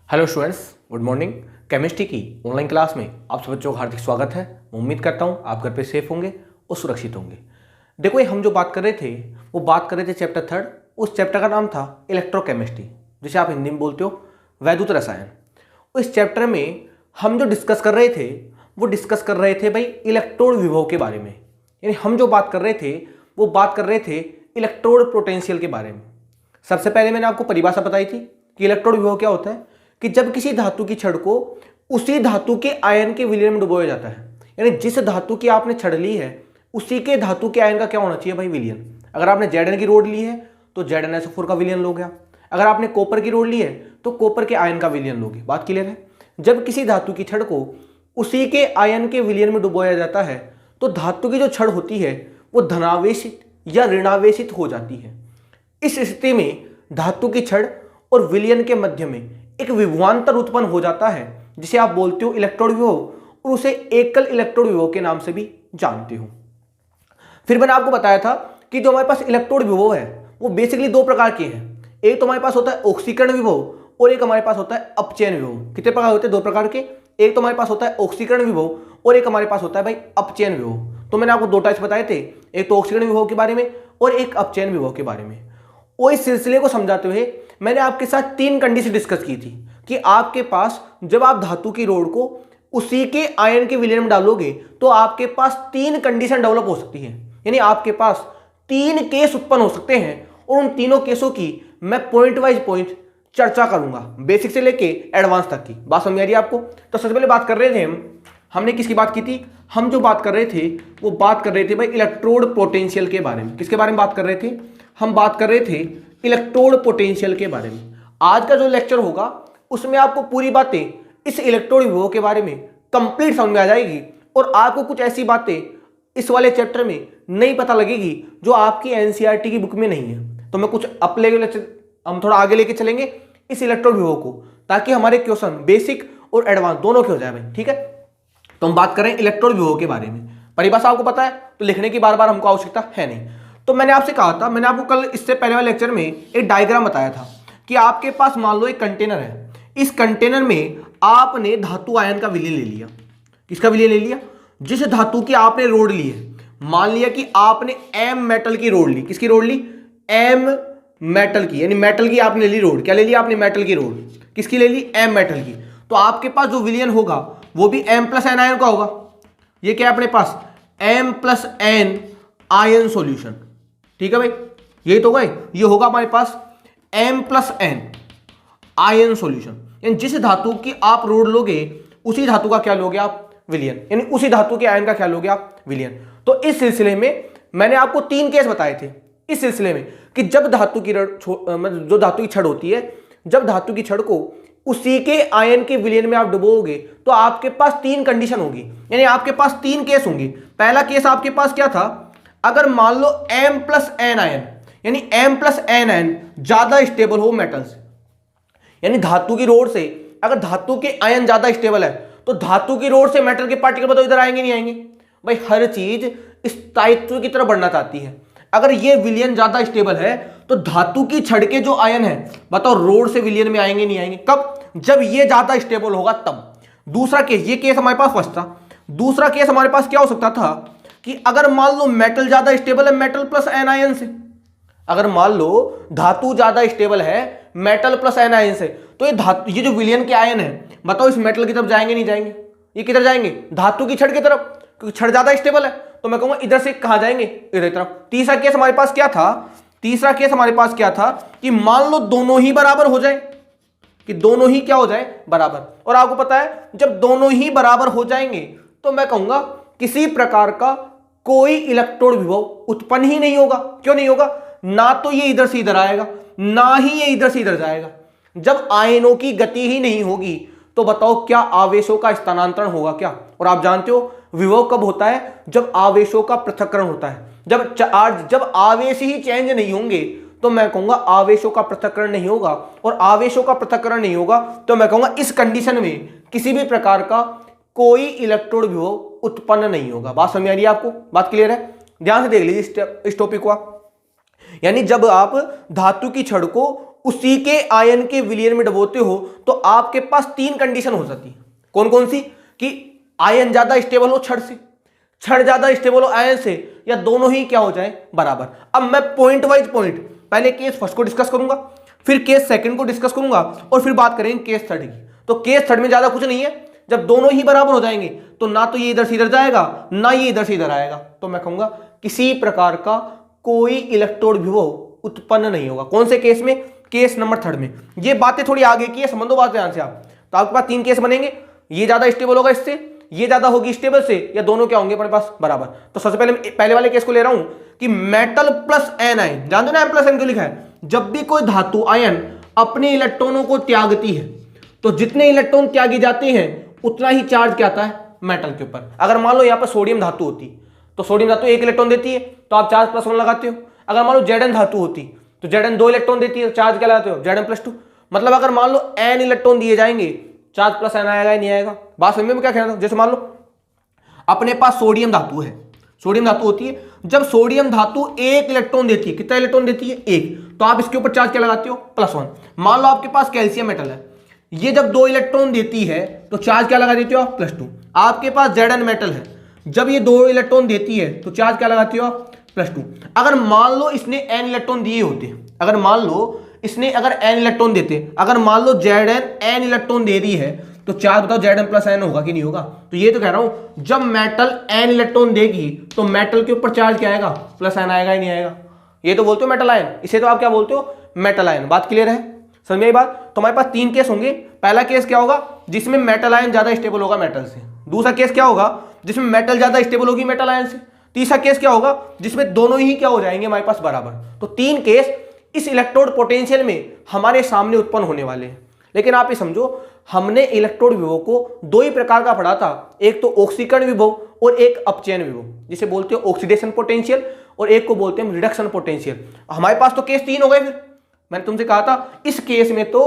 Hello students, good morning. Chemistry की online class में आप सब बच्चों का हार्दिक स्वागत है। मैं उम्मीद करता हूँ आप घर पे सेफ होंगे और सुरक्षित होंगे। देखो, ये हम जो बात कर रहे थे वो बात कर रहे थे चैप्टर 3। उस चैप्टर का नाम था इलेक्ट्रोकेमिस्ट्री, जिसे आप हिंदी में बोलते हो वैद्युत रसायन। इस चैप्टर में हम जो डिस्कस कर रहे थे वो डिस्कस कर रहे थे भाई इलेक्ट्रोड विभव के बारे में। यानी हम जो बात कर रहे थे वो बात कर रहे थे इलेक्ट्रोड पोटेंशियल के बारे में। सबसे पहले मैंने आपको परिभाषा बताई थी कि इलेक्ट्रोड विभव क्या होता है, कि जब किसी धातु की छड़ को उसी धातु के आयन के विलयन में डुबोया जाता है। यानी जिस धातु की आपने छड़ ली है उसी के धातु के आयन का क्या होना चाहिए भाई, विलयन। अगर आपने Zn की रोड ली है तो ZnSO4 का विलयन लोगे आप। अगर आपने कॉपर की रोड ली है तो कॉपर के आयन का विलयन लोगे। बात क्लियर है। जब किसी धातु की छड़ को उसी के आयन के विलयन में डुबोया जाता है तो धातु की जो छड़ होती है वो धनावेशित या ऋणावेशित हो जाती है। इस स्थिति में धातु की छड़ और विलयन के मध्य में एक विभवांतर उत्पन्न हो जाता है जिसे आप बोलते हो इलेक्ट्रोड विभव, और उसे एकल इलेक्ट्रोड विभव के नाम से भी जानते हो। फिर मैंने आपको बताया था कि जो हमारे पास इलेक्ट्रोड विभव है वो बेसिकली दो प्रकार के हैं। एक तो हमारे पास होता है ऑक्सीकरण विभव और एक हमारे पास होता है अपचयन विभव। कितने प्रकार होते हैं? दो प्रकार के। एक तो हमारे पास होता है ऑक्सीकरण विभव और एक हमारे पास होता है भाई अपचयन विभव। तो मैंने आपको दो टाइप्स बताए थे, एक तो ऑक्सीकरण विभव के बारे में और एक अपचयन विभव के बारे में। और इस सिलसिले को समझाते हुए मैंने आपके साथ तीन कंडीशन डिस्कस की थी कि आपके पास जब आप धातु की रोड को उसी के आयन के विलयन में डालोगे तो आपके पास तीन कंडीशन डेवलप हो सकती है। यानी आपके पास तीन केस उत्पन्न हो सकते हैं और उन तीनों केसों की मैं पॉइंट वाइज पॉइंट चर्चा करूंगा, बेसिक से लेके एडवांस तक की। बात समझ आ रही है आपको? तो सबसे पहले बात कर रहे थे हमने किसकी बात की थी? हम जो बात कर रहे थे वो बात कर रहे थे भाई इलेक्ट्रोड पोटेंशियल के बारे में। किसके बारे में बात कर रहे थे? हम बात कर रहे थे इलेक्ट्रोड पोटेंशियल के बारे में। आज का जो लेक्चर होगा उसमें आपको पूरी बातें इस इलेक्ट्रोड विभव के बारे में कंप्लीट समझ में आ जाएगी और आपको कुछ ऐसी बातें इस वाले चैप्टर में नहीं पता लगेगी जो आपकी एनसीईआरटी की बुक में नहीं है। तो मैं कुछ हम थोड़ा आगे लेके चलेंगे इस इलेक्ट्रोड विभव को, ताकि हमारे क्वेश्चन बेसिक और एडवांस दोनों के हो जाए भाई। ठीक है, तो हम बात करें इलेक्ट्रोड विभव के बारे में। परिभाषा आपको पता है तो लिखने की बार बार हमको आवश्यकता है नहीं। तो मैंने आपसे कहा था, मैंने आपको कल इससे पहले वाले लेक्चर में एक डायग्राम बताया था कि आपके पास मान लो एक कंटेनर है। इस कंटेनर में आपने धातु आयन का विलय ले लिया। किसका विलय ले लिया? जिस धातु की आपने रोड ली है। मान लिया कि आपने एम मेटल की रोड ली। किसकी रोड ली? एम मेटल की, यानी मेटल की आपने ली रोड। क्या ले लिया आपने? मेटल की रोड। किसकी ले ली? एम मेटल की। तो आपके पास जो विलयन होगा वो भी एम प्लस एन आयन का होगा। ये क्या है अपने पास? M plus N ion solution. ठीक है भाई, यही तो भाई, ये होगा हमारे पास M plus N ion solution. यानी जिस धातु की आप रोड लोगे उसी धातु का क्या लोगे आप? विलयन। यानी उसी धातु के आयन का क्या लोगे आप? विलयन। तो इस सिलसिले में मैंने आपको तीन केस बताए थे इस सिलसिले में कि जब धातु की जो धातु की छड़ होती है, जब धातु की छड़ को उसी के आयन के विलयन में आप डुबोगे तो आपके पास तीन कंडीशन होगी। यानी आपके पास तीन केस होंगे। पहला केस आपके पास क्या था? अगर मान लो एम प्लस एन आयन, यानी एम प्लस एन आयन ज्यादा स्टेबल हो मेटल से, यानी धातु की रोड से अगर धातु के आयन ज्यादा स्टेबल है तो धातु की रोड से मेटल के पार्टिकल बताओ इधर आएंगे नहीं आएंगे? भाई हर चीज स्थायित्व की तरफ बढ़ना चाहती है। अगर ये विलयन ज्यादा स्टेबल है तो धातु की छड़ के जो आयन है बताओ रोड से विलयन में आएंगे नहीं आएंगे? कब? जब ये ज्यादा स्टेबल होगा तब। दूसरा केस, ये केस हमारे पास फर्स्ट था। दूसरा केस हमारे पास क्या हो सकता था कि अगर मान लो मेटल ज्यादा स्टेबल है मेटल प्लस एन आयन से, अगर मान लो धातु ज्यादा स्टेबल है मेटल प्लस एन आयन से, तो ये जो विलयन के आयन है बताओ इस मेटल की तरफ जाएंगे नहीं जाएंगे? ये किधर जाएंगे? धातु की छड़ की तरफ, क्योंकि छड़ ज्यादा स्टेबल है। तो मैं कहूंगा इधर से कहां जाएंगे? इधर तरफ। तीसरा केस हमारे पास क्या था? तीसरा केस हमारे पास क्या था कि मान लो दोनों ही बराबर हो जाए, कि दोनों ही क्या हो जाए? बराबर। और आपको पता है जब दोनों ही बराबर हो जाएंगे तो मैं कहूंगा किसी प्रकार का कोई इलेक्ट्रोड विभव उत्पन्न ही नहीं होगा। क्यों नहीं होगा? ना तो ये इधर से इधर आएगा ना ही ये इधर से इधर जाएगा। जब आयनों की गति ही नहीं होगी तो बताओ क्या आवेशों का स्थानांतरण होगा क्या? और आप जानते हो विभव कब होता है? जब आवेशों का पृथक्करण होता है। जब आवेश ही चेंज नहीं होंगे तो मैं कहूंगा आवेशों का पृथक्करण नहीं होगा, और आवेशों का पृथक्करण नहीं होगा तो मैं कहूंगा इस कंडीशन में किसी भी प्रकार का कोई इलेक्ट्रोड विभव उत्पन्न नहीं होगा। बात समझ आ रही है आपको? बात क्लियर है? ध्यान से देख लीजिए इस टॉपिक को आप। यानी जब आप धातु की छड़ को उसी के आयन के विलयन में डुबोते हो तो आपके पास 3 कंडीशन हो सकती है। कौन कौन सी? कि आयन ज्यादा स्टेबल हो छड़ से, छड़ ज्यादा स्टेबल हो आयन से, या दोनों ही क्या हो जाए बराबर। अब मैं पॉइंट वाइज पॉइंट पहले केस फर्स्ट को डिस्कस करूंगा, फिर केस सेकंड को डिस्कस करूंगा, और फिर बात करेंगे केस थर्ड की। तो केस थर्ड में ज्यादा कुछ नहीं है, जब दोनों ही बराबर हो जाएंगे तो ना तो ये इधर से इधर जाएगा ना ये इधर से इधर आएगा, तो मैं कहूंगा किसी प्रकार का कोई इलेक्ट्रोड विभव उत्पन्न नहीं होगा। कौन से केस में? केस नंबर थर्ड में। ये बातें थोड़ी आगे की है, समझो बात ध्यान से आप। तो आपके पास 3 केस बनेंगे, ये ज्यादा स्टेबल होगा इससे, ये ज्यादा होगी स्टेबल से, या दोनों क्या होंगे अपने पास बराबर। तो सबसे पहले वाले केस को ले रहा हूं कि मेटल प्लस एन आयन, जान दो ना एम प्लस एन क्यों लिखा है? जब भी कोई धातु आयन अपने इलेक्ट्रॉनों को त्यागती है तो जितने इलेक्ट्रॉन त्यागे जाते हैं उतना ही चार्ज क्या आता है मेटल के ऊपर। अगर मान लो यहां पर सोडियम धातु होती तो सोडियम धातु 1 इलेक्ट्रॉन देती है तो आप चार्ज +1 लगाते हो। अगर मान लो Zn धातु होती तो Zn 2 इलेक्ट्रॉन देती है तो चार्ज क्या लगाते हो Zn+2। मतलब अगर मान लो n इलेक्ट्रॉन दिए जाएंगे चार्ज +n आएगा या नहीं आएगा? बात समझ में क्या कहना था? जैसे मान लो अपने पास सोडियम धातु है, सोडियम धातु होती है, जब सोडियम धातु 1 इलेक्ट्रॉन देती है, कितना इलेक्ट्रॉन देती है? 1, तो आप इसके ऊपर चार्ज क्या लगाते हो? +1। मान लो आपके पास कैल्शियम मेटल है, ये जब 2 इलेक्ट्रॉन देती है तो चार्ज क्या लगा देते हो आप? +2। आपके पास Zn मेटल है, जब ये 2 इलेक्ट्रॉन देती है तो चार्ज क्या लगाते हो आप? +2। अगर मान लो इसने n इलेक्ट्रॉन दिए होते, अगर मान लो इसने n इलेक्ट्रॉन देते, अगर मान लो Zn n इलेक्ट्रॉन दे रही है तो चार्ज बताओ Zn+n होगा कि नहीं होगा? तो ये तो कह रहा हूं जब मेटल n इलेक्ट्रॉन देगी तो मेटल के ऊपर चार्ज क्या आएगा? +n आएगा ही नहीं आएगा? ये तो बोलते हो मेटल आयन, इसे तो आप क्या बोलते हो? Metal ion. बात क्लियर है? समझ में आई बात? तो हमारे पास 3 केस होंगे। पहला केस क्या होगा? जिसमें मेटल आयन ज्यादा स्टेबल होगा मेटल से। दूसरा केस क्या होगा? जिसमें मेटल ज्यादा स्टेबल होगी मेटल आयन से। तीसरा केस क्या होगा? जिसमें दोनों ही क्या हो जाएंगे हमारे पास बराबर। तो 3 केस इस इलेक्ट्रोड पोटेंशियल में हमारे सामने उत्पन्न होने वाले हैं। लेकिन आप ये समझो हमने इलेक्ट्रोड विभव को 2 ही प्रकार का पढ़ा था, एक तो ऑक्सीकरण विभव और एक अपचयन विभव, जिसे बोलते हो ऑक्सीडेशन पोटेंशियल, और एक को बोलते हैं रिडक्शन पोटेंशियल। हमारे पास तो केस 3 हो गए। फिर मैंने तुमसे कहा था इस केस में तो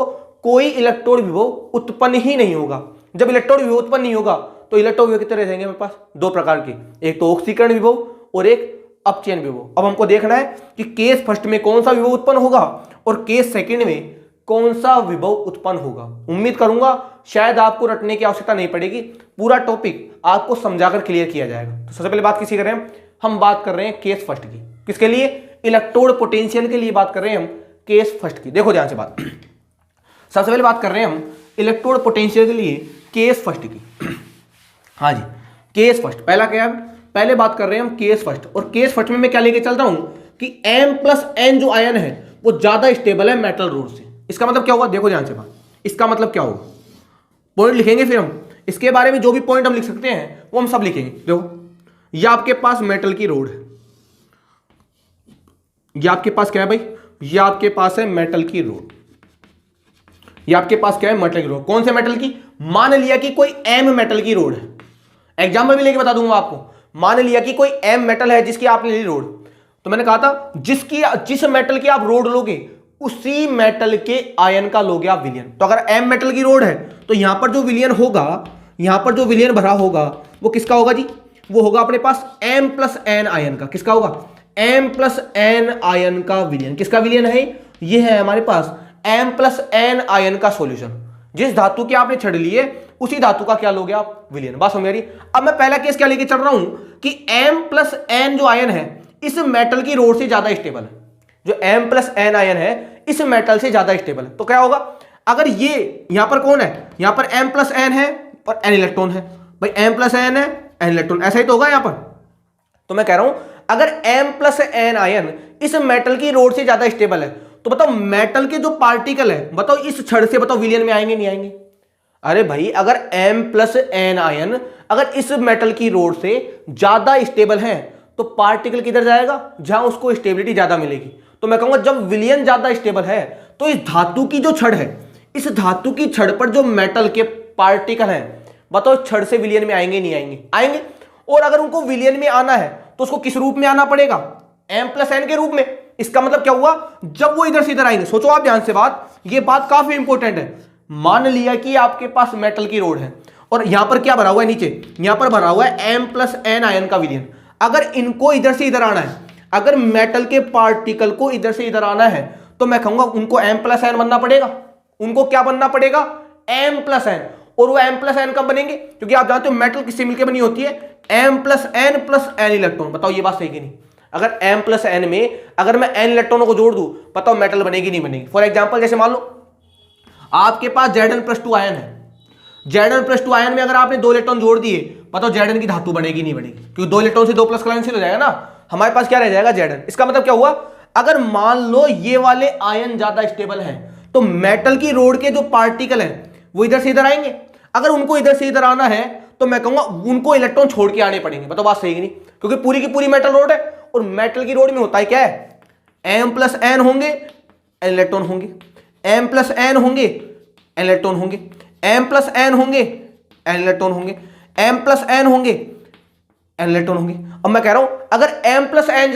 कोई इलेक्ट्रोड विभव उत्पन्न ही नहीं होगा। जब इलेक्ट्रोड विभव उत्पन्न नहीं होगा तो इलेक्ट्रोड विभव कितने रह जाएंगे हमारे पास? 2 प्रकार के, एक तो ऑक्सीकरण विभव और एक अपचयन विभव। अब हमको देखना है कि केस फर्स्ट में कौन सा विभव उत्पन्न होगा और केस सेकंड में कौन सा विभव उत्पन्न होगा। उम्मीद करूंगा शायद आपको रटने की आवश्यकता नहीं पड़ेगी, पूरा टॉपिक आपको समझाकर क्लियर किया जाएगा। तो सबसे पहले बात किसी कर रहे हैं हम बात कर रहे हैं केस फर्स्ट की। किसके लिए? इलेक्ट्रोड पोटेंशियल के लिए बात कर रहे हैं हम केस फर्स्ट की। देखो ध्यान से बात, सबसे पहले बात कर रहे हैं हम इलेक्ट्रोड पोटेंशियल के लिए केस फर्स्ट की। हाँ जी, केस फर्स्ट पहला क्या है? पहले बात कर रहे हैं हम केस फर्स्ट, और केस फर्स्ट में मैं क्या लेके चल रहा हूं कि M+n जो आयन है वो ज्यादा स्टेबल है मेटल रोड से। इसका मतलब क्या होगा? देखो ध्यान से बात, इसका मतलब क्या होगा? पॉइंट लिखेंगे फिर हम इसके बारे में, जो भी पॉइंट हम लिख सकते हैं वो हम सब लिखेंगे। देखो ये आपके पास मेटल की रोड है, ये आपके पास क्या है भाई? ये आपके पास है मेटल की रोड। ये आपके पास क्या है? मेटल की रोड। कौन से मेटल की? मान लिया कि कोई M मेटल की रोड है, एग्जाम्पल भी लेके बता दूंगा आपको। मान लिया कि कोई M मेटल है जिसकी आपने ली रोड, तो मैंने कहा था जिस मेटल की आप रोड लोगे उसी मेटल के आयन का लोगे आप विलयन। तो अगर M मेटल की रोड है तो यहां पर जो विलयन होगा, यहां पर जो विलयन भरा होगा वो किसका होगा जी? वो होगा अपने पास M+n आयन का। किसका होगा? M+n आयन का विलयन। किसका विलयन है? ये है हमारे पास M+n आयन का सॉल्यूशन। जिस धातु के आपने छड़ लिए उसी धातु का क्या लोगे आप? विलयन। बात समझ रही? अब मैं पहला केस क्या लेके चल रहा हूं कि M+n जो आयन है इस मेटल की रोड से ज्यादा स्टेबल है। जो M+n आयन है इस मेटल से ज्यादा स्टेबल है। तो क्या होगा? अगर ये यहां पर कौन है? यहां पर M+n है और n इलेक्ट्रॉन है। भाई M+n है n इलेक्ट्रॉन, ऐसा ही तो होगा यहां पर। तो मैं कह रहा हूं अगर M+n आयन इस मेटल की रोड से ज्यादा स्टेबल है तो बताओ मेटल के जो पार्टिकल है बताओ इस छड़ से बताओ विलयन में आएंगे नहीं आएंगे? अरे भाई अगर M+n आयन अगर इस मेटल की रोड से ज्यादा स्टेबल है तो पार्टिकल किधर जाएगा? जहां उसको स्टेबिलिटी ज्यादा मिलेगी। तो मैं कहूंगा जब विलयन ज्यादा स्टेबल है तो इस धातु की जो छड़ है, इस धातु की छड़ पर जो मेटल के पार्टिकल हैं बताओ छड़ से विलयन में आएंगे नहीं आएंगे? आएंगे। और अगर उनको विलयन में आना है तो उसको किस रूप में आना पड़ेगा? M+n के रूप में। इसका मतलब क्या हुआ? जब वो इधर से इधर आएंगे, सोचो आप ध्यान से बात, ये बात काफी इंपॉर्टेंट है। मान लिया कि आपके पास मेटल की रोड है और यहां पर क्या भरा हुआ है? नीचे यहां पर भरा हुआ है M+n आयन का विलयन। अगर इनको इधर से इधर आना है, अगर मेटल के पार्टिकल को इधर से इधर आना है तो मैं कहूंगा उनको m+n बनना पड़ेगा, उनको क्या बनना पड़ेगा, m+n। और वो m+n कब बनेंगे, क्योंकि आप जानते हो मेटल किससे मिलकर बनी होती है, m+n+n इलेक्ट्रॉन। बताओ ये बात सही कि नहीं, अगर m+n में अगर मैं n इलेक्ट्रॉनों को जोड़ दूं, बताओ मेटल बनेगी नहीं बनेगी। फॉर एग्जांपल जैसे मान लो आपके पास Zn+2 आयन है, Zn+2 आयन में अगर आपने 2 इलेक्ट्रॉन जोड़ दिए, बताओ Zn की धातु बनेगी नहीं बनेगी, क्योंकि 2 इलेक्ट्रॉन से 2 प्लस कैंसिल हो जाएगा ना, हमारे पास क्या रह जाएगा, Zn। इसका मतलब क्या हुआ, अगर मान लो ये वाले आयन ज्यादा स्टेबल हैं तो मेटल की रोड के जो पार्टिकल हैं वो इधर से इधर आएंगे। अगर उनको इधर से इधर आना है तो मैं कहूंगा उनको इलेक्ट्रॉन छोड़ के आने पड़ेंगे। बताओ बात सही कि नहीं, क्योंकक्योंकि पूरी की पूरी मेटल रोड है और मेटल की रोड में होता है क्या है, m+n होंगे इलेक्ट्रॉन होंगे, m+n होंगे इलेक्ट्रॉन होंगे, m+n होंगे इलेक्ट्रॉन होंगे, m+n होंगे इलेक्ट्रॉन होंगे। अब मैं कह रहा हूं अगर m+n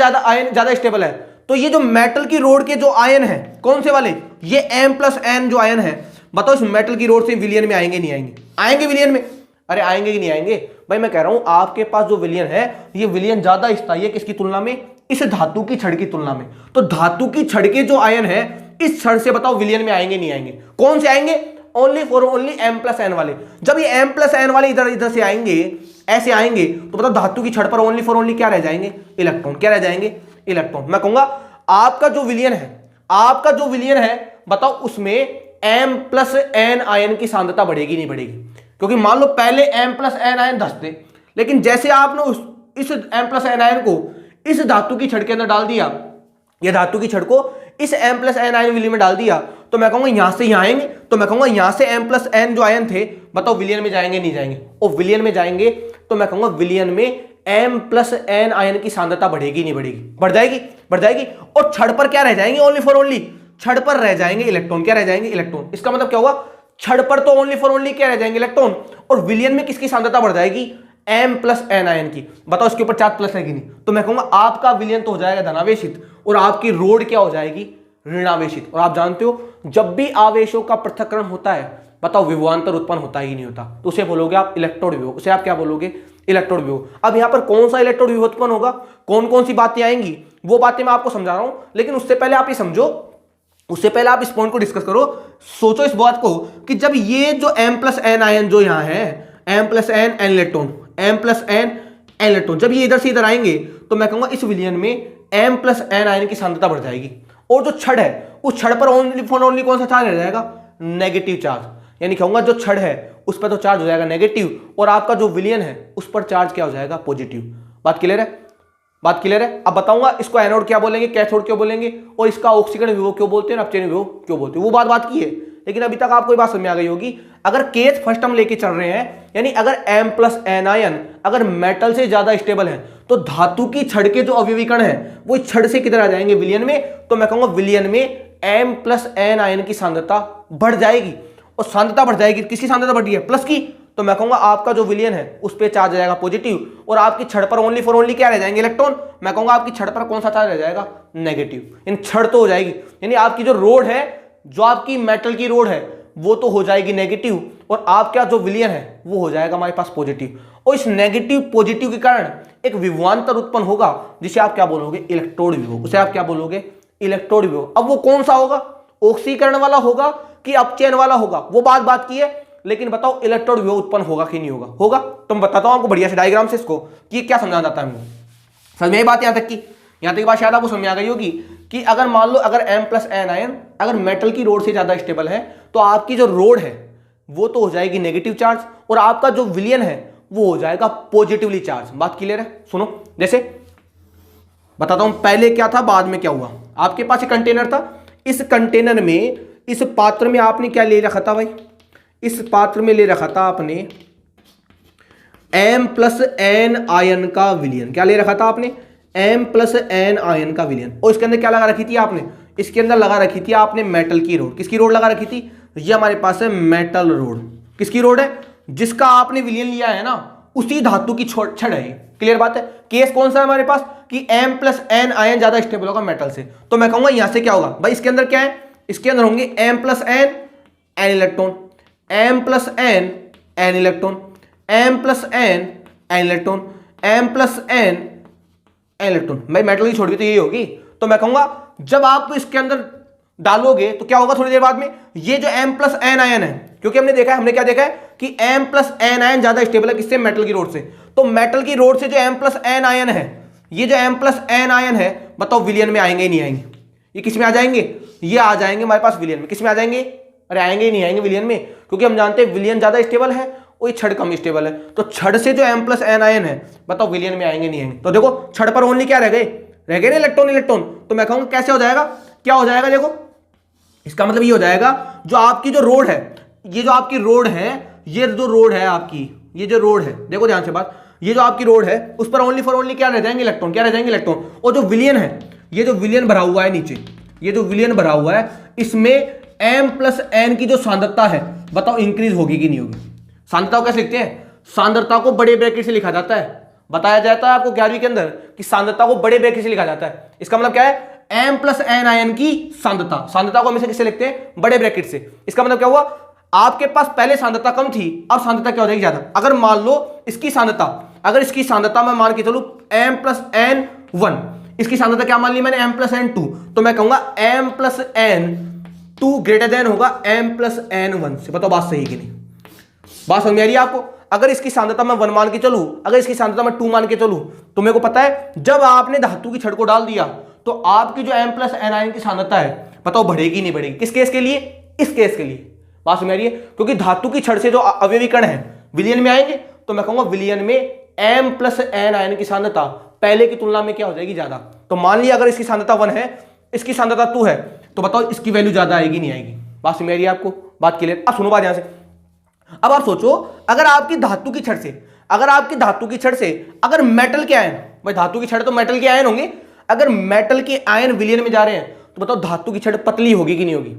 ज्यादा स्टेबल है तो ये जो मेटल की रोड के जो आयन है, कौन से वाले, ये m+n जो आयन है, बताओ इस मेटल की रोड से विलियन में आएंगे नहीं आएंगे, आएंगे विलियन में, अरे आएंगे कि नहीं आएंगे भाई। मैं कह रहा हूं आपके पास जो विलियन है ये विलियन ज्यादा स्थायी है किसकी तुलना में, इस धातु की छड़ की तुलना में। तो धातु की छड़ के जो आयन है इस छड़ से बताओ विलियन में आएंगे नहीं आएंगे, कौन से आएंगे, ओनली फॉर ओनली m+n वाले। जब ये m+n वाले इधर इधर से आएंगे, ऐसे आएंगे, तो बताओ धातु की छड़ पर ओनली फॉर ओनली क्या रह जाएंगे, इलेक्ट्रॉन। क्या रह जाएंगे, इलेक्ट्रॉन। मैं कहूंगा आपका जो विलियन है, आपका जो विलियन है बताओ उसमें m+n आयन की सांद्रता बढ़ेगी नहीं बढ़ेगी, क्योंकि मान लो पहले m+n आयन 10 थे, लेकिन जैसे आपने इस m+n आयन को इस धातु की छड़ के अंदर डाल दिया, या धातु की छड़ को इस m+n आयन विलियन में डाल दिया, तो मैं कहूंगा यहां से यहां आएंगे, तो मैं कहूंगा यहां से m+n जो आयन थे बताओ विलियन में जाएंगे नहीं जाएंगे, और विलियन में जाएंगे तो मैं कहूंगा विलियन में m+n आयन की सांद्रता बढ़ेगी नहीं बढ़ेगी, बढ़ जाएगी, बढ़ जाएगी। और छड़ पर क्या रह जाएंगे, ओनली फॉर ओनली छड़ पर रह जाएंगे इलेक्ट्रॉन। क्या रह जाएंगे, इलेक्ट्रॉन। इसका मतलब क्या हुआ, छड़ पर तो ओनली फॉर ओनली क्या रह जाएंगे, इलेक्ट्रॉन, और विलियन में किसकी सांद्रता बढ़ जाएगी, m+n आयन की। बताओ इसके ऊपर चार्ज प्लस है कि नहीं, तो मैं कहूंगा आपका विलियन तो हो जाएगा धनावेशित और आपकी रोड क्या हो जाएगी, ऋणावेशित। और आप जानते हो जब भी आवेशों का पृथक्करण होता है बताओ विभवांतर उत्पन्न होता ही नहीं होता, तो उसे बोलोगे आप इलेक्ट्रोड विभव, उसे आप क्या बोलोगे, इलेक्ट्रोड विभव। अब यहां पर कौन सा इलेक्ट्रोड विभव उत्पन्न होगा, कौन कौन सी बातें आएंगी वो बातें मैं आपको समझा रहा हूं, लेकिन उससे पहले आप ये समझो, उससे पहले आप इस पॉइंट को डिस्कस करो, सोचो इस बात को कि जब ये जो m+n आयन जो यहां है, m+n इलेक्ट्रॉन, m+n इलेक्ट्रॉन, जब ये इधर से इधर आएंगे तो मैं कहूंगा इस विलियन में m+n आयन की सांद्रता बढ़ जाएगी, और जो छड़ है उस छड़ पर ओनली फॉर ओनली कौन सा चार्ज रह जाएगा, नेगेटिव चार्ज। यानी कहूंगा जो छड़ है उस पर तो चार्ज हो जाएगा नेगेटिव, और आपका जो विलियन है उस पर चार्ज क्या हो जाएगा, पॉजिटिव। बात क्लियर है, बात क्लियर है। अब बताऊंगा इसको एनोड क्या बोलेंगे, कैथोड क्यों बोलेंगे, और इसका ऑक्सीकरण विभव क्यों बोलते हैं, अपचयन विभव क्यों बोलते हैं, वो बात की है। लेकिन अभी तक आपको ये बात समझ में आ गई होगी, अगर केस फर्स्ट हम लेके चल रहे हैं, यानी अगर m+n आयन अगर मेटल से ज्यादा स्टेबल है तो धातु की छड़ के जो अवयवीकरण है वो इस छड़ से किधर आ जाएंगे, विलियन में। तो मैं कहूंगा विलियन में m+n आयन की सांद्रता बढ़ जाएगी, और सांद्रता बढ़ जाएगी, किसकी सांद्रता बढ़ी है, प्लस की। तो मैं कहूंगा आपका जो विलियन है उस पे चार्ज आ जाएगा पॉजिटिव, और आपकी छड़ पर ओनली फॉर ओनली क्या रह जाएंगे, इलेक्ट्रॉन। मैं कहूंगा आपकी छड़ पर कौन सा चार्ज रह जाएगा, नेगेटिव। इन छड़ तो हो जाएगी, यानी आपकी जो रोड है, जो आपकी मेटल की रोड है वो तो हो जाएगी नेगेटिव, और आपका जो विलियन है वो हो जाएगा हमारे पास पॉजिटिव। और इस नेगेटिव पॉजिटिव के कारण एक विभवांतर उत्पन्न होगा जिसे आप क्या बोलोगे, इलेक्ट्रोड विभव, उसे आप क्या बोलोगे, इलेक्ट्रोड विभव। अब वो कौन सा होगा, ऑक्सीकरण वाला होगा कि अपचयन वाला होगा, वो बात की है, लेकिन बताओ इलेक्ट्रोड विभव उत्पन्न होगा कि नहीं होगा, होगा। तो मैं बताता हूं आपको बढ़िया से डायग्राम से इसको कि क्या समझाना चाहता है हमको। समझ में आई बात, यहां तक बात शायद आपको समझ में आ गई होगी कि अगर मान लो अगर m+n आयन अगर मेटल की रोड से ज्यादा स्टेबल है तो आपकी जो रोड है वो तो हो जाएगी नेगेटिव चार्ज, और आपका जो विलियन है वो हो जाएगा पॉजिटिवली चार्ज। बात क्लियर है, सुनो जैसे बताता हूं पहले क्या था बाद में क्या हुआ। आपके पास एक कंटेनर था, इस कंटेनर में, इस पात्र में आपने क्या ले रखा था भाई, इस पात्र में ले रखा था आपने m+n आयन का विलियन। क्या ले रखा था आपने, m+n आयन का विलियन। और इसके अंदर क्या लगा रखी थी आपने, इसके अंदर लगा रखी थी आपने मेटल की रोड। किसकी रोड लगा रखी थी, ये हमारे पास है मेटल रोड। किसकी रोड है, जिसका आपने विलियन लिया है ना उसी धातु की छड़ है। क्लियर बात है। केस कौन सा है हमारे पास कि m+n आयन ज्यादा स्टेबल होगा मेटल से। तो मैं कहूंगा यहां से क्या होगा भाई, इसके अंदर क्या है, इसके अंदर होंगे m+n n electron, m+n n electron, m+n n electron, m+n n electron. भाई मेटल की छोड़ भी तो यही होगी। तो मैं कहूंगा जब आप इसके अंदर डालोगे तो क्या होगा थोड़ी देर बाद में, ये जो M प्लस एन आयन है, क्योंकि हमने देखा है, हमने क्या देखा है कि M प्लस एन आयन ज्यादा स्टेबल है किससे, मेटल की रोड से। तो मेटल की रोड से जो M प्लस एन आयन है, ये जो M प्लस एन आयन है, बताओ विलियन में आएंगे नहीं आएंगे, ये किस में आ जाएंगे, ये आ जाएंगे हमारे पास विलियन में। किस में आ जाएंगे, अरे आएंगे ही नहीं आएंगे विलियन में, क्योंकि हम जानते हैं विलियन ज्यादा स्टेबल है और ये छड़ कम स्टेबल है। तो छड़ से जो M प्लस एन आयन है, बताओ विलियन में आएंगे नहीं आएंगे। तो देखो छड़ पर ओनली क्या रह गए ना इलेक्ट्रॉन इलेक्ट्रॉन। तो मैं कहूंगा कैसे हो जाएगा, क्या हो जाएगा, देखो इसका मतलब ये हो जाएगा जो आपकी जो रोड है, ये जो आपकी रोड है, ये जो रोड है आपकी, ये जो रोड है, देखो ध्यान से बात, ये जो आपकी रोड है उस पर ओनली फॉर ओनली क्या रह जाएंगे, इलेक्ट्रॉन। क्या रह जाएंगे, इलेक्ट्रॉन। और जो विलियन है, ये जो विलियन भरा हुआ है नीचे, ये जो विलियन भरा हुआ है, इसमें M प्लस एन की जो सांद्रता है, बताओ इंक्रीज होगी कि नहीं होगी। सांद्रता को कैसे लिखते हैं, सांद्रता को बड़े ब्रैकेट से लिखा जाता है। बताया जाता है आपको 11वीं के अंदर कि सांद्रता को बड़े ब्रैकेट से लिखा जाता है। इसका मतलब क्या है, M प्लस एन आयन की सांद्रता, सांद्रता को हमेशा किससे लिखते हैं, बड़े ब्रैकेट से। इसका मतलब क्या हुआ, आपके पास पहले सांद्रता कम थी, अब सांद्रता क्या हो जाएगी, ज्यादा। अगर मान लो इसकी सांद्रता, अगर इसकी सांद्रता मैं मान के चलूं M प्लस एन 1, इसकी सांद्रता क्या मान ली मैंने, M प्लस एन 2, तो मैं कहूंगा M plus N 2 greater than होगा M प्लस एन 1 से। बताओ बात सही कि नहीं, बात समझ में आ रही है आपको। अगर इसकी सांद्रता मैं 1 मान के चलूं, अगर इसकी सांद्रता मैं 2 मान के चलूं, तो मेरे को पता है जब आपने धातु की छड़ को डाल दिया तो आपकी जो M प्लस एन आयन की सांद्रता है, बताओ बढ़ेगी नहीं बढ़ेगी। किस केस के लिए, इस केस के लिए। बात समझ आ रही है, क्योंकि धातु की छड़ से जो अवयवी कण है विलियन में आएंगे, तो मैं कहूंगा विलियन में M प्लस एन आयन की सांद्रता पहले की तुलना में क्या हो जाएगी, ज्यादा। तो मान लिया अगर इसकी सांद्रता 1 है, इसकी सांद्रता 2 है, तो बताओ इसकी वैल्यू ज्यादा आएगी नहीं आएगी। बात समझ आ रही है आपको, बात क्लियर। अब सुनो बात यहां से, अब आप सोचो अगर आपकी धातु की छड़ से, अगर आपकी धातु की छड़ से अगर मेटल के आयन, भाई धातु की छड़ तो मेटल के आयन होंगे, अगर मेटल के आयन विलियन में जा रहे हैं, तो बताओ धातु की छड़ पतली होगी कि नहीं होगी।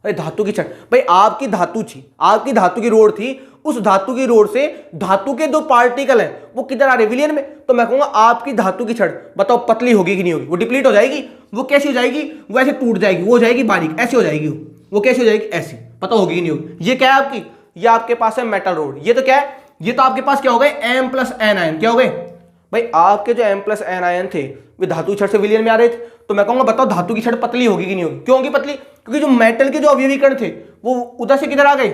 अरे धातु की छड़, भाई आपकी धातु थी, आपकी धातु की रोड थी, उस धातु की रोड से धातु के 2 पार्टिकल हैं वो किधर आ रहे, विलियन में। तो मैं कहूंगा आपकी धातु की छड़ बताओ पतली होगी कि नहीं होगी, वो डिप्लीट हो जाएगी। वो कैसी हो जाएगी, वो ऐसे टूट जाएगी, वो हो जाएगी बारीक, ऐसी हो जाएगी, वो कैसी हो जाएगी, ऐसी। पता होगी कि नहीं होगी। ये क्या है आपकी, ये आपके पास है मेटल रोड। ये तो क्या है, ये तो आपके पास क्या हो गए, M प्लस एन आयन। क्या हो गए भाई, आपके जो M प्लस एन आयन थे वे धातु की छड़ से विलियन में आ रहे थे। तो मैं कहूंगा बताओ धातु की छड़ पतली होगी कि नहीं होगी। क्यों होगी पतली, क्योंकि जो मेटल के जो अवयवी कण थे वो उधर से किधर आ गए,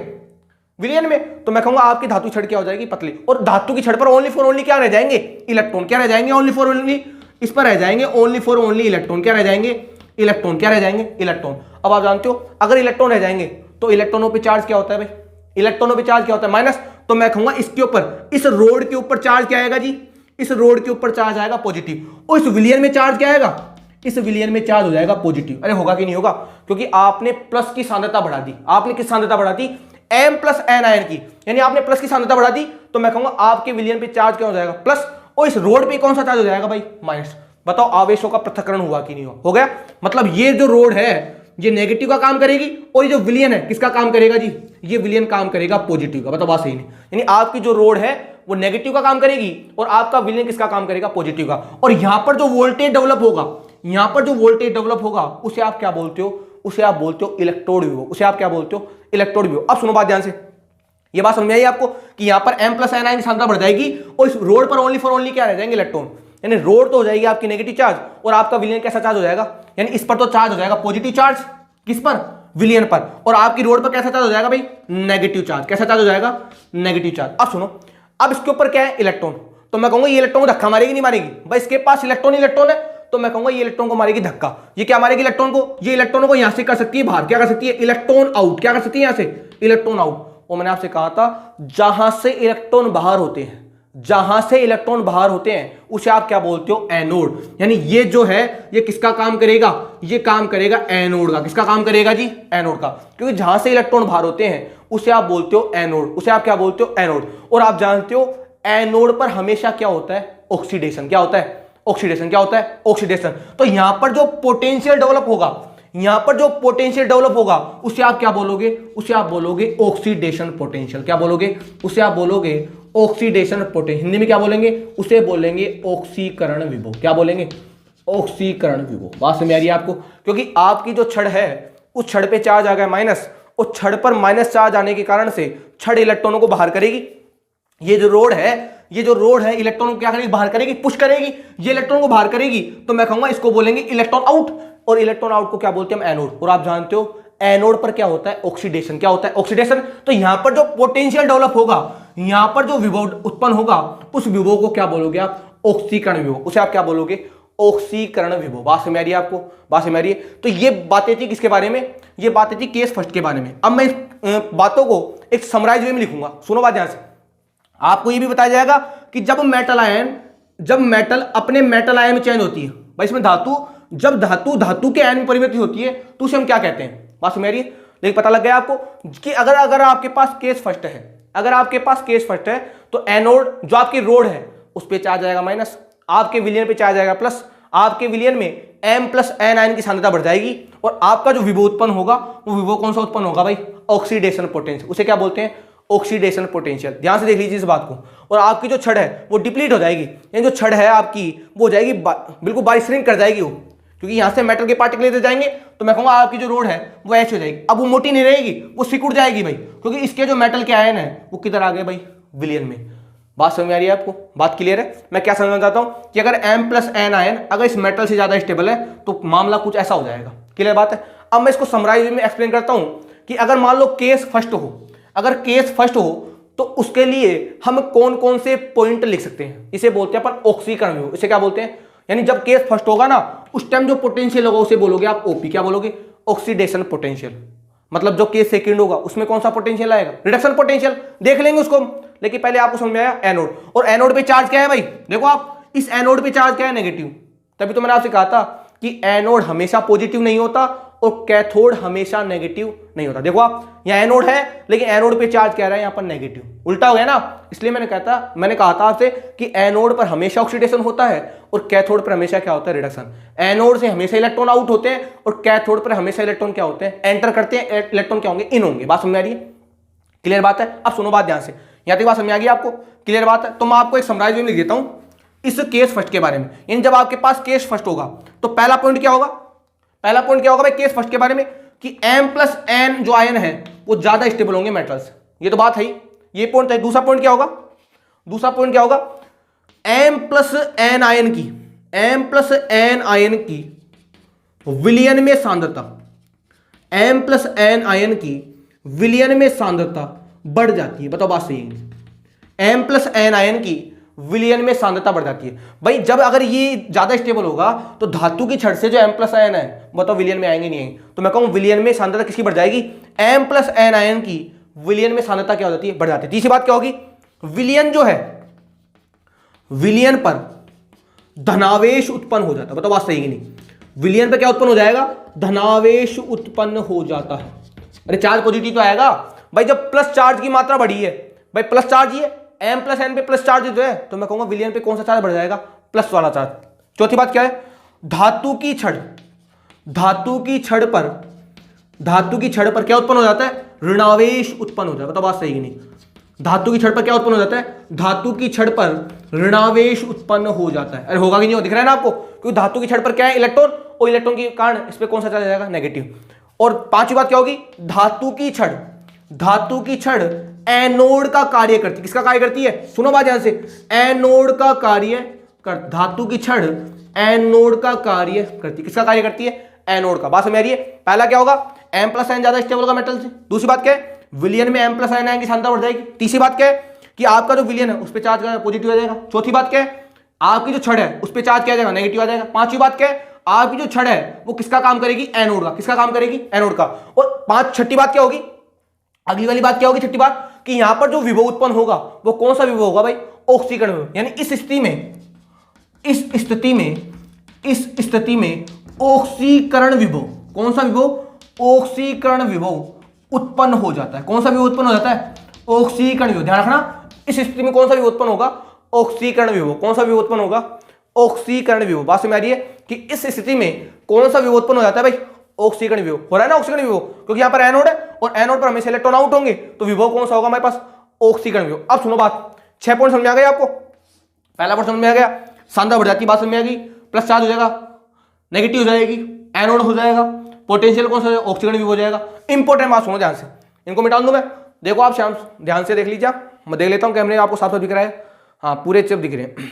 विलियन में। तो मैं कहूंगा आपकी धातु छड़ क्या हो जाएगी, पतली। और धातु की छड़ पर ओनली फॉर ओनली क्या रह जाएंगे, इलेक्ट्रॉन। क्या रह जाएंगे, ओनली फॉर ओनली, इस पर रह जाएंगे ओनली फॉर ओनली इलेक्ट्रॉन। क्या रह जाएंगे, इलेक्ट्रॉन। क्या रह जाएंगे, इलेक्ट्रॉन। अब आप जानते हो अगर इलेक्ट्रॉन रह जाएंगे तो इलेक्ट्रॉनों पे चार्ज क्या होता है भाई, इलेक्ट्रॉनों पे चार्ज क्या होता है, माइनस। तो मैं कहूंगा इसके ऊपर, इस रोड के ऊपर चार्ज क्या आएगा जी, इस रोड के ऊपर चार्ज आएगा पॉजिटिव। और इस विलियन में चार्ज क्या आएगा, इस विलियन में चार्ज हो जाएगा पॉजिटिव। अरे होगा कि नहीं होगा, क्योंकि आपने प्लस की सांद्रता बढ़ा दी। आपने किस सांद्रता बढ़ा दी, M प्लस एन आयन की, यानी आपने प्लस की सांद्रता बढ़ा दी। तो मैं कहूंगा आपके विलियन पे चार्ज क्या हो जाएगा, प्लस। और इस रोड पे कौन सा चार्ज हो जाएगा भाई, माइनस। बताओ आवेशों का पृथक्करण हुआ कि नहीं हुआ, हो गया। मतलब ये जो रोड है ये नेगेटिव का काम करेगी, और ये जो विलियन है किसका काम करेगा जी, ये विलियन काम करेगा पॉजिटिव का। बताओ बात सही नहीं, यानी आपकी जो रोड है वो नेगेटिव का काम करेगी और आपका विलियन किसका काम करेगा, पॉजिटिव का। और यहां पर जो वोल्टेज डेवलप होगा, यहां पर जो वोल्टेज डेवलप होगा उसे आप क्या बोलते हो, उसे आप बोलते हो इलेक्ट्रोड विभव। उसे आप क्या बोलते हो, इलेक्ट्रोड विभव। अब सुनो बात ध्यान से, ये बात समझ में आई आपको कि यहां पर M प्लस एन आयन की सांद्रता बढ़ जाएगी और इस रोड पर ओनली फॉर ओनली क्या रह जाएंगे, इलेक्ट्रॉन। यानी रोड तो हो जाएगी आपकी नेगेटिव चार्ज और आपका विलियन कैसा चार्ज हो जाएगा, यानी इस पर तो चार्ज हो जाएगा पॉजिटिव चार्ज, किस पर, विलियन पर। और आपकी रोड पर कैसा चार्ज हो जाएगा भाई, नेगेटिव चार्ज। कैसा चार्ज हो जाएगा, नेगेटिव चार्ज। अब सुनो, अब इसके ऊपर क्या है, इलेक्ट्रॉन। तो मैं कहूंगा ये इलेक्ट्रॉन को धक्का मारेगी नहीं मारेगी, भाई इसके पास इलेक्ट्रॉन इलेक्ट्रॉन है। तो मैं कहूंगा ये इलेक्ट्रॉन को मारेगी धक्का। ये क्या मारेगी, इलेक्ट्रॉन को। ये इलेक्ट्रॉनों को यहां से कर सकती है बाहर, क्या कर सकती है, इलेक्ट्रॉन आउट। क्या कर सकती है, यहां से इलेक्ट्रॉन आउट। और मैंने आपसे कहा था जहां से इलेक्ट्रॉन बाहर होते हैं, जहां से इलेक्ट्रॉन बाहर होते हैं उसे आप क्या बोलते हो, एनोड। यानी ये जो है ये किसका काम करेगा, ये काम करेगा एनोड का। किसका काम करेगा जी, एनोड का। क्योंकि जहां से इलेक्ट्रॉन बाहर होते हैं उसे आप बोलते हो एनोड, उसे आप क्या बोलते हो, एनोड। और आप जानते हो एनोड पर हमेशा क्या होता है, ऑक्सीडेशन। क्या होता है, ऑक्सीडेशन। क्या होता है, ऑक्सीडेशन। तो यहां पर जो पोटेंशियल डेवलप होगा, यहां पर जो पोटेंशियल डेवलप होगा उसे आप क्या बोलोगे, उसे आप बोलोगे ऑक्सीडेशन पोटेंशियल। क्या बोलोगे, उसे आप बोलोगे ऑक्सीडेशन पोटेंशियल। हिंदी में क्या बोलेंगे, उसे बोलेंगे ऑक्सीकरण विभव। क्या बोलेंगे, ऑक्सीकरण विभव। बात समझ आ रही है आपको, क्योंकि आपकी जो छड़ है उस छड़ पे चार्ज आ गया माइनस, और छड़ पर माइनस चार्ज आने के कारण से छड़ इलेक्ट्रॉनों को बाहर करेगी। ये जो रोड है ये जो रोड है इलेक्ट्रॉन को क्या करेगी, बाहर करेगी, पुश करेगी, ये इलेक्ट्रॉन को बाहर करेगी, तो मैं कहूंगा इसको बोलेंगे इलेक्ट्रॉन आउट, और इलेक्ट्रॉन आउट को क्या बोलते हैं हम, एनोड। और आप जानते हो एनोड पर क्या होता है, ऑक्सीडेशन। क्या होता है, ऑक्सीडेशन। तो यहां पर जो पोटेंशियल डेवलप होगा, यहां पर जो विभव उत्पन्न होगा, उस विभव को क्या बोलोगे आप, ऑक्सीकरण विभव। उसे आप क्या बोलोगे, ऑक्सीकरण विभव। बात समझ आ रही है आपको, बात समझ आ रही है। तो ये बातें थी किसके बारे में, ये बातें थी केस फर्स्ट के बारे में। अब मैं इस बातों को एक समराइज वे में लिखूंगा, सुनो बात ध्यान से। आपको ये भी बताया जाएगा कि जब मेटल आयन, जब मेटल अपने मेटल आयन में चेंज होती है, भाई इसमें धातु, जब धातु के आयन में परिवर्तित होती है तो उसे हम क्या कहते हैं। बात समझ आ रही है। लेकिन पता लग गया आपको कि अगर आपके पास केस फर्स्ट है, अगर आपके पास केस फर्स्ट है, तो एनोड जो आपकी रोड है उस पर चार्ज आएगा माइनस, आपके विलियन पे चार्ज आएगा प्लस, आपके विलियन में M+N आयन की सांद्रता बढ़ जाएगी, और आपका जो विभव उत्पन्न होगा वो विभव कौन सा उत्पन्न होगा भाई, ऑक्सीडेशन पोटेंशियल। उसे क्या बोलते हैं, ऑक्सीडेशन पोटेंशियल। ध्यान से देख लीजिए इस बात को। और आपकी जो छड़ है वो डिप्लीट हो जाएगी, यानी जो छड़ है आपकी वो हो जाएगी बिल्कुल बाई श्रिंक कर जाएगी वो, क्योंकि यहां से मेटल के पार्टिकल लेते जाएंगे, तो मैं कहूंगा आपकी जो रोड है वो H हो जाएगी। अब वो मोटी नहीं रहेगी, वो सिकुड़ जाएगी भाई, क्योंकि इसके जो मेटल के आयन है वो किधर आ गए भाई, विलियन में। बात समझ में आ रही है आपको, बात क्लियर है। मैं क्या समझना चाहता हूं कि अगर M+N आयन अगर इस मेटल से ज्यादा स्टेबल है तो मामला कुछ ऐसा हो जाएगा। क्लियर बात है। अब मैं इसको समराइज में एक्सप्लेन करता हूं कि अगर मान लो केस फर्स्ट हो, अगर केस फर्स्ट हो तो उसके लिए हम कौन कौन से पॉइंट लिख सकते हैं, इसे बोलते हैं अपन ऑक्सीकरण विभव। इसे क्या बोलते हैं, यानी जब केस फर्स्ट होगा ना उस टाइम जो पोटेंशियल होगा उसे बोलोगे आप ओपी। क्या बोलोगे, ऑक्सीडेशन पोटेंशियल। मतलब जो केस सेकंड होगा उसमें कौन सा पोटेंशियल आएगा, रिडक्शन पोटेंशियल। देख लेंगे उसको, लेकिन पहले आपको समझ में आया एनोड। और एनोड पे चार्ज क्या है भाई, देखो आप इस एनोड पे चार्ज क्या है, नेगेटिव। तभी तो मैंने आपसे कहा था कि एनोड हमेशा पॉजिटिव नहीं होता और कैथोड हमेशा नेगेटिव नहीं होता। देखो आप यहाँ एनोड है, लेकिन एनोड पे चार्ज कह रहा है यहाँ पर नेगेटिव, उल्टा हो गया ना। इसलिए मैंने कहा था आपसे कि एनोड पर हमेशा ऑक्सीडेशन होता है और कैथोड पर हमेशा क्या होता है, रिडक्शन। एनोड से हमेशा इलेक्ट्रॉन आउट होते हैं और कैथोड पर हमेशा इलेक्ट्रॉन क्या होते हैं, एंटर करते हैं। इलेक्ट्रॉन क्या होंगे, इन होंगे। बात समझ आ रही है, क्लियर बात है। अब सुनो बात ध्यान से, यहाँ तक बात समझ आ गई आपको, क्लियर बात है। तो मैं आपको एक समराइज में लिख देता हूं इस केस फर्स्ट के बारे में। यानी जब आपके पास केस फर्स्ट होगा तो पहला पॉइंट क्या होगा, पहला पॉइंट क्या होगा भाई केस फर्स्ट के बारे में, कि M+N जो आयन है वो ज्यादा स्टेबल होंगे मेटल्स। ये तो बात है, ये पॉइंट है। दूसरा पॉइंट क्या होगा, दूसरा पॉइंट क्या होगा, M+N आयन की, M+N आयन की विलियन में सांद्रता, M+N आयन की विलियन में सांद्रता बढ़ जाती है। बताओ बात सही है, M+N आयन की विलियन में सांद्रता बढ़ जाती है। भाई जब अगर ये ज्यादा स्टेबल होगा तो धातु की छड़ से जो M+N है वो तो विलियन में आएंगे नहीं आएंगे, तो मैं कहूं विलियन में सांद्रता किसकी बढ़ जाएगी, M+N आयन की विलियन में सांद्रता क्या हो जाती है, बढ़ जाती है। तीसरी बात क्या होगी, विलियन जो है, विलियन पर धनावेश उत्पन्न हो जाता है। बताओ बात सही कि नहीं, विलियन पर क्या उत्पन्न हो जाएगा, धनावेश उत्पन्न हो जाता है। अरे चार्ज पॉजिटिव तो आएगा भाई, जब प्लस चार्ज की मात्रा बढ़ी है, भाई प्लस चार्ज ही है, M+N पे प्लस चार्ज जो है, तो मैं कहूंगा विलियन पे कौन सा चार्ज बढ़ जाएगा, प्लस वाला चार्ज। चौथी बात क्या है, धातु की छड़, धातु की छड़ पर, धातु की छड़ पर क्या उत्पन्न हो जाता है, ऋणावेश उत्पन्न हो जाता है। बताओ बात सही कि नहीं, धातु की छड़ पर क्या उत्पन्न हो जाता है, धातु की छड़ पर ऋणावेश उत्पन्न हो जाता है। अरे होगा कि नहीं हो, दिख रहा है ना आपको, क्योंकि धातु की छड़ पर क्या है, इलेक्ट्रॉन, और इलेक्ट्रॉन के कारण इस पर कौन सा चार्ज जाएगा, नेगेटिव। और पांचवी बात क्या होगी, धातु की छड़, धातु की छड़ एनोड का कार्य करती है। किसका कार्य करती है, सुनो बात ध्यान से, एनोड का कार्य कर, धातु की छड़ एनोड का कार्य करती है। किसका कार्य करती है, एनोड का। बात समझ आ रही है। पहला क्या होगा, M+N ज्यादा स्टेबल होगा मेटल से। दूसरी बात क्या है, विलियन में M+N आयन की सांद्रता बढ़ जाएगी। तीसरी बात क्या है कि आपका जो विलियन है उस पर चार्ज पॉजिटिव आ जाएगा। चौथी बात क्या है, आपकी जो छड़ है उस पर चार्ज क्या आ जाएगा, नेगेटिव आ जाएगा। पांचवी बात क्या है, आपकी जो छड़ है वो किसका काम करेगी, एनोड का। किसका काम करेगी, एनोड का। और छठी बात क्या होगी, अगली वाली बात क्या होगी, छठी बात, कि यहां पर जो विभव उत्पन्न होगा वो कौन सा विभव होगा भाई, ऑक्सीकरण विभव। यानी इस स्थिति में, इस स्थिति में, इस स्थिति में ऑक्सीकरण विभव, कौन सा विभव, ऑक्सीकरण विभव उत्पन्न हो जाता है। कौन सा विभव उत्पन्न हो जाता है, ऑक्सीकरण विभव। ध्यान रखना, इस स्थिति में कौन सा विभव उत्पन्न होगा, ऑक्सीकरण विभव। कौन सा विभव उत्पन्न होगा, ऑक्सीकरण विभव। बात समझ आ रही है कि इस स्थिति में कौन सा विभव उत्पन्न हो जाता है भाई, ऑक्सीकरण विभव। हो रहा है ना ऑक्सीकरण विभव, क्योंकि यहां पर एनोड है और एनोड पर हमेशा इलेक्ट्रॉन आउट होंगे, तो विभव कौन सा होगा हमारे पास, ऑक्सीकरण विभव। अब सुनो बात, 6 पॉइंट समझ आ गए आपको। पहला पॉइंट समझ में आ गया, सांद्रता बढ़ जाती है, बात समझ में आ गई, प्लस चार्ज हो जाएगा, नेगेटिव हो जाएगी, एनोड हो जाएगा, पोटेंशियल कौन सा, ऑक्सीकरण विभव हो जाएगा। इंपॉर्टेंट बात सुनो ध्यान से, इनको मिटा दूं मैं। देखो आप शाम ध्यान से देख लीजिए, मैं देख लेता हूं कैमरे आपको साफ साफ दिख रहा है। हाँ पूरे सब दिख रहे हैं,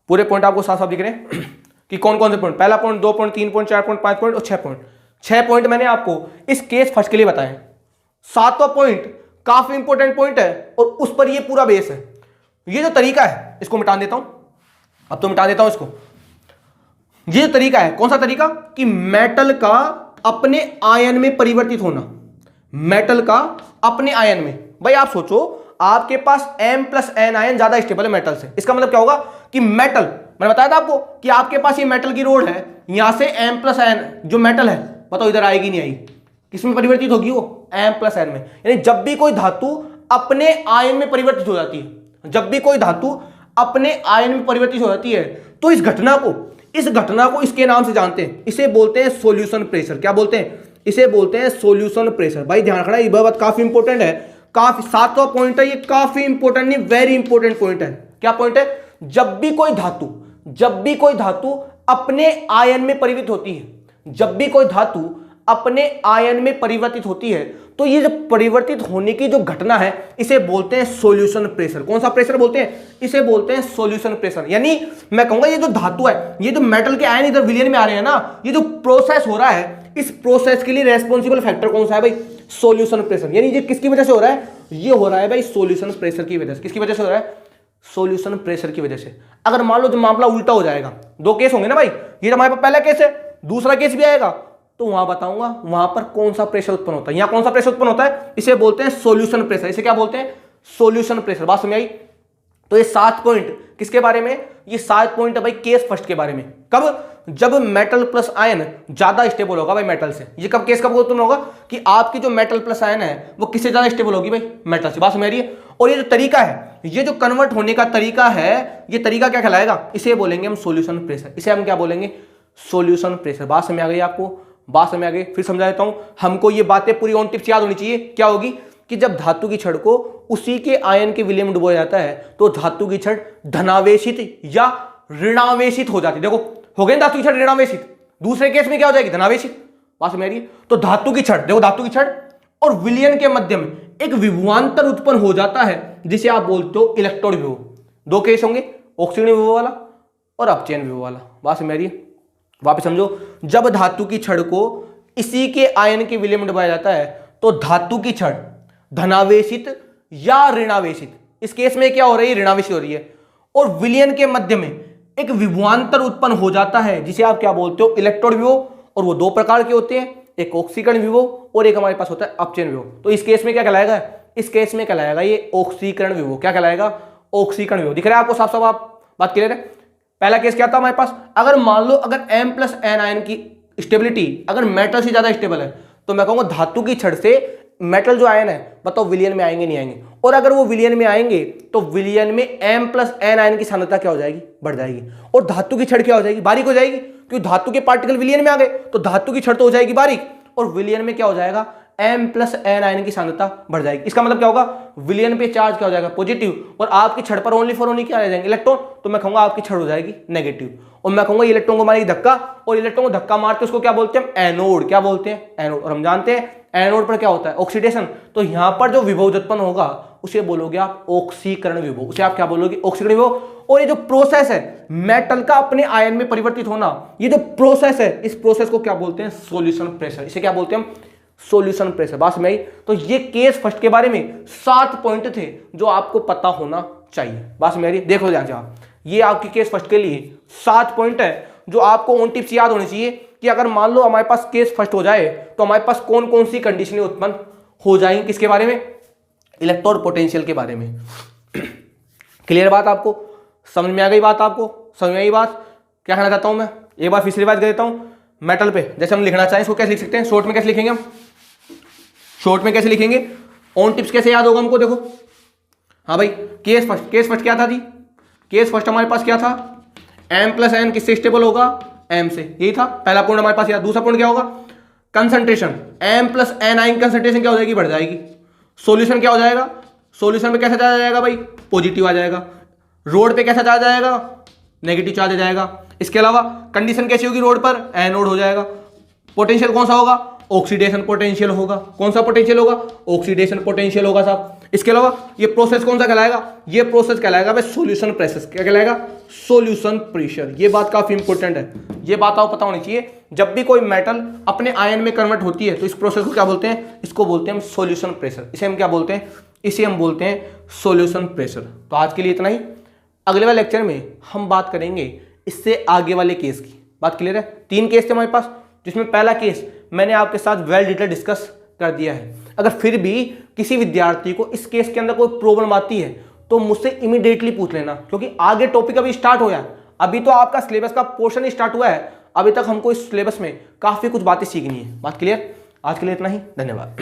पूरे पॉइंट आपको साफ साफ दिख रहे हैं कि कौन कौन से पॉइंट, पहला point, 2 point, 3 point, 4 point, 5 point और 6 पॉइंट। 6 पॉइंट मैंने आपको इस केस फर्स्ट के लिए बताए। 7वां पॉइंट काफी इंपॉर्टेंट पॉइंट है और उस पर ये पूरा बेस है। ये जो तरीका है इसको मिटा देता हूं, अब तो मिटा देता हूं इसको। ये जो तरीका है, कौन सा तरीका, कि मेटल का अपने आयन में परिवर्तित होना, मेटल का अपने आयन में। भाई आप सोचो, आपके पास M+N आयन ज्यादा स्टेबल है मेटल से। इसका मतलब क्या होगा कि मेटल, मैंने बताया था आपको कि आपके पास ये मेटल की रोड है, यहां से M+N जो मेटल है, बताओ इधर आएगी नहीं आएगी, किसमें परिवर्तित होगी वो, M+N में। यानी जब भी कोई धातु अपने आयन में परिवर्तित हो जाती है, जब भी कोई धातु अपने आयन में परिवर्तित हो जाती है, तो इस घटना को इसके नाम से जानते हैं, इसे बोलते हैं सॉल्यूशन प्रेशर। क्या बोलते हैं, इसे बोलते हैं सॉल्यूशन प्रेशर। भाई ध्यान रखना, ये बात काफी इंपॉर्टेंट है, काफी 7वां पॉइंट है ये, काफी इंपॉर्टेंट नहीं, वेरी इंपॉर्टेंट पॉइंट है। क्या पॉइंट है, जब भी कोई धातु अपने आयन में परिवर्तित होती है, जब भी कोई धातु अपने आयन में परिवर्तित होती है, तो ये जो परिवर्तित होने की जो घटना है, इसे बोलते हैं सॉल्यूशन प्रेशर। कौन सा प्रेशर बोलते हैं, इसे बोलते हैं सॉल्यूशन प्रेशर। यानी मैं कहूंगा ये जो धातु है, ये जो मेटल के आयन इधर विलयन में आ रहे हैं ना, ये जो प्रोसेस हो रहा है, इस प्रोसेस के लिए रेस्पॉन्सिबल फैक्टर कौन सा है भाई, सॉल्यूशन प्रेशर। यानी ये किसकी वजह से हो रहा है, ये हो रहा है भाई सॉल्यूशन प्रेशर की वजह से। किसकी वजह से हो रहा है, सॉल्यूशन प्रेशर की वजह से। अगर मान लो जो मामला उल्टा हो जाएगा, 2 केस होंगे ना भाई, ये हमारे पास पहला केस है, दूसरा केस भी आएगा, तो वहां बताऊंगा वहां पर कौन सा प्रेशर उत्पन्न होता है। यहां कौन सा प्रेशर उत्पन्न होता है, इसे बोलते हैं सॉल्यूशन प्रेशर। इसे क्या बोलते हैं, सॉल्यूशन प्रेशर। बात समझ आई। तो ये 7 पॉइंट किसके बारे में, ये 7 पॉइंट है भाई केस फर्स्ट के बारे में। कब, जब मेटल प्लस आयन ज्यादा स्टेबल होगा भाई मेटल से। ये कब केस कब उत्पन्न होगा, कि आपकी जो मेटल प्लस आयन है वो किससे ज्यादा स्टेबल होगी भाई, मेटल से। बात समझ रही है। और ये जो तरीका है, ये जो कन्वर्ट होने का तरीका है, ये तरीका क्या कहलाएगा, इसे बोलेंगे हम सॉल्यूशन प्रेशर। इसे हम क्या बोलेंगे, सॉल्यूशन प्रेशर। बात समझ आ गई आपको, बात समझ आ गई। फिर समझा देता हूं, हमको ये बातें पूरी ऑन टिप्स याद होनी चाहिए। क्या होगी कि जब धातु की छड़ को उसी के आयन के विलय में डुबोया जाता है, तो धातु की छड़ धनावेशित या ऋणावेशित हो जाती है। देखो हो गई धातु की छड़ ऋणावेशित, दूसरे केस में क्या हो जाएगी, धनावेशित। बात समझ आ रही है। तो धातु की छड़, देखो धातु की छड़ और विलयन के मध्य में एक विभवांतर उत्पन्न हो जाता है, जिसे आप बोलते हो इलेक्ट्रॉन विभव। 2 केस होंगे, ऑक्सीजन विभव वाला और अपचयन विभव वाला। बात समझ आ रही है। वापस समझो, जब धातु की छड़ को इसी के आयन के विलय में डुबाया जाता है, तो धातु की छड़ धनावेशित या ऋणावेशित, इस केस में क्या हो रही है, ऋणावेशित हो रही है, और विलयन के मध्य में एक विभवांतर उत्पन्न हो जाता है, जिसे आप क्या बोलते हो, इलेक्ट्रॉन विभव। और वो 2 प्रकार के होते हैं, एक ऑक्सीकरण विभव और एक हमारे पास होता है अपचयन विभव। तो इस केस में क्या कहलाएगा, इस केस में कहलाएगा ये ऑक्सीकरण विभव। क्या कहलाएगा, ऑक्सीकरण विभव। दिख रहा है आपको साफ साफ, आप बात क्लियर है। पहला केस क्या था हमारे पास, अगर मान लो अगर M+N आयन की स्टेबिलिटी अगर मेटल से ज्यादा स्टेबल है, तो मैं कहूंगा धातु की छड़ से मेटल जो आयन है, बताओ विलयन में आएंगे नहीं आएंगे। और अगर वो विलयन में आएंगे, तो विलयन में M+N आयन की सांद्रता क्या हो जाएगी, बढ़ जाएगी। और धातु की छड़ क्या हो जाएगी, बारीक हो जाएगी, क्योंकि धातु के पार्टिकल विलयन में आ गए, तो धातु की छड़ तो हो जाएगी बारीक, और विलयन में क्या हो जाएगा, M+N आयन की सांद्रता बढ़ जाएगी। इसका मतलब क्या होगा, विलयन पे चार्ज क्या हो जाएगा, पॉजिटिव, और आपकी छड़ पर ओनली फॉर ओनली क्या आ जाएंगे, इलेक्ट्रॉन। तो मैं कहूंगा आपकी छड़ हो जाएगी नेगेटिव, और मैं कहूंगा इलेक्ट्रॉन को मारेगी धक्का, और इलेक्ट्रॉन को धक्का मारते उसको क्या बोलते हैं, एनोड। क्या बोलते हैं, एनोड। और हम जानते हैं एनोड पर क्या होता है, ऑक्सीडेशन। तो यहां पर जो विभव उत्पन्न होगा उसे बोलोगे आप ऑक्सीकरण विभव, उसे आप क्या बोलोगे, ऑक्सीकरण विभव। और ये जो प्रोसेस है मेटल का अपने आयन में परिवर्तित होना, ये जो प्रोसेस है, इस प्रोसेस को क्या बोलते हैं, सॉल्यूशन प्रेशर। इसे क्या बोलते हैं हम, सॉल्यूशन प्रेशर। बात समझ आई। तो ये केस फर्स्ट के बारे में 7 पॉइंट थे जो आपको पता होना चाहिए। बात समझ आई। देखो ध्यान से आप, ये आपकी केस फर्स्ट के लिए 7 पॉइंट है जो आपको ऑन टिप्स याद होनी चाहिए, कि अगर मान लो हमारे पास केस फर्स्ट हो जाए, तो हमारे पास कौन कौन सी कंडीशनें उत्पन्न हो जाएंगी, किसके बारे में, इलेक्ट्रॉन पोटेंशियल के बारे में। क्लियर बात, आपको समझ में आ गई बात, आपको समझ में आई बात। क्या कहना चाहता हूं मैं, एक बार फिर से रिवाइज कर देता हूं। मेटल पे जैसे हम लिखना चाहें, इसको कैसे लिख सकते हैं, शॉर्ट में कैसे लिखेंगे हम, शॉर्ट में कैसे लिखेंगे, ऑन टिप्स कैसे याद होगा हमको। देखो हाँ भाई, केस फर्स्ट क्या था जी, केस फर्स्ट हमारे पास क्या था, M+N किससे स्टेबल होगा, M से। यही था पहला पॉइंट हमारे पास याद। दूसरा पॉइंट क्या होगा, कंसंट्रेशन, M+N आयन कंसंट्रेशन क्या हो जाएगी, बढ़ जाएगी। सॉल्यूशन क्या हो जाएगा, सॉल्यूशन में कैसा चार्ज आ जाएगा भाई, पॉजिटिव आ जाएगा। रोड पे कैसा चार्ज आएगा, नेगेटिव चार्ज आ जाएगा। इसके अलावा कंडीशन कैसी होगी रोड पर, एनोड हो जाएगा। पोटेंशियल कौन सा होगा, ऑक्सीडेशन पोटेंशियल होगा। कौन सा पोटेंशियल होगा? ऑक्सीडेशन पोटेंशियल होगा साहब। इसके अलावा ये प्रोसेस कौन सा कहलाएगा? ये प्रोसेस कहलाएगा भाई सॉल्यूशन प्रेशर। क्या कहलाएगा? Solution pressure. ये बात काफी इंपॉर्टेंट है, ये बात आपको पता होनी चाहिए। जब भी कोई मेटल अपने आयन में कन्वर्ट होती है तो इस प्रोसेस को क्या बोलते हैं? इसको बोलते हैं हम सॉल्यूशन प्रेशर। इसे हम क्या बोलते हैं? इसे हम बोलते हैं सॉल्यूशन प्रेशर। तो आज के लिए इतना ही। अगले वाले लेक्चर में हम बात करेंगे इससे आगे वाले केस की। बात क्लियर है? 3 केस थे हमारे पास, जिसमें पहला केस मैंने आपके साथ वेल डिटेल डिस्कस कर दिया है। अगर फिर भी किसी विद्यार्थी को इस केस के अंदर कोई प्रॉब्लम आती है तो मुझसे इमीडिएटली पूछ लेना, क्योंकि आगे टॉपिक अभी स्टार्ट हुआ है। अभी तो आपका सिलेबस का पोर्शन ही स्टार्ट हुआ है, अभी तक हमको इस सिलेबस में काफी कुछ बातें सीखनी है। बात क्लियर? आज के लिए इतना ही, धन्यवाद।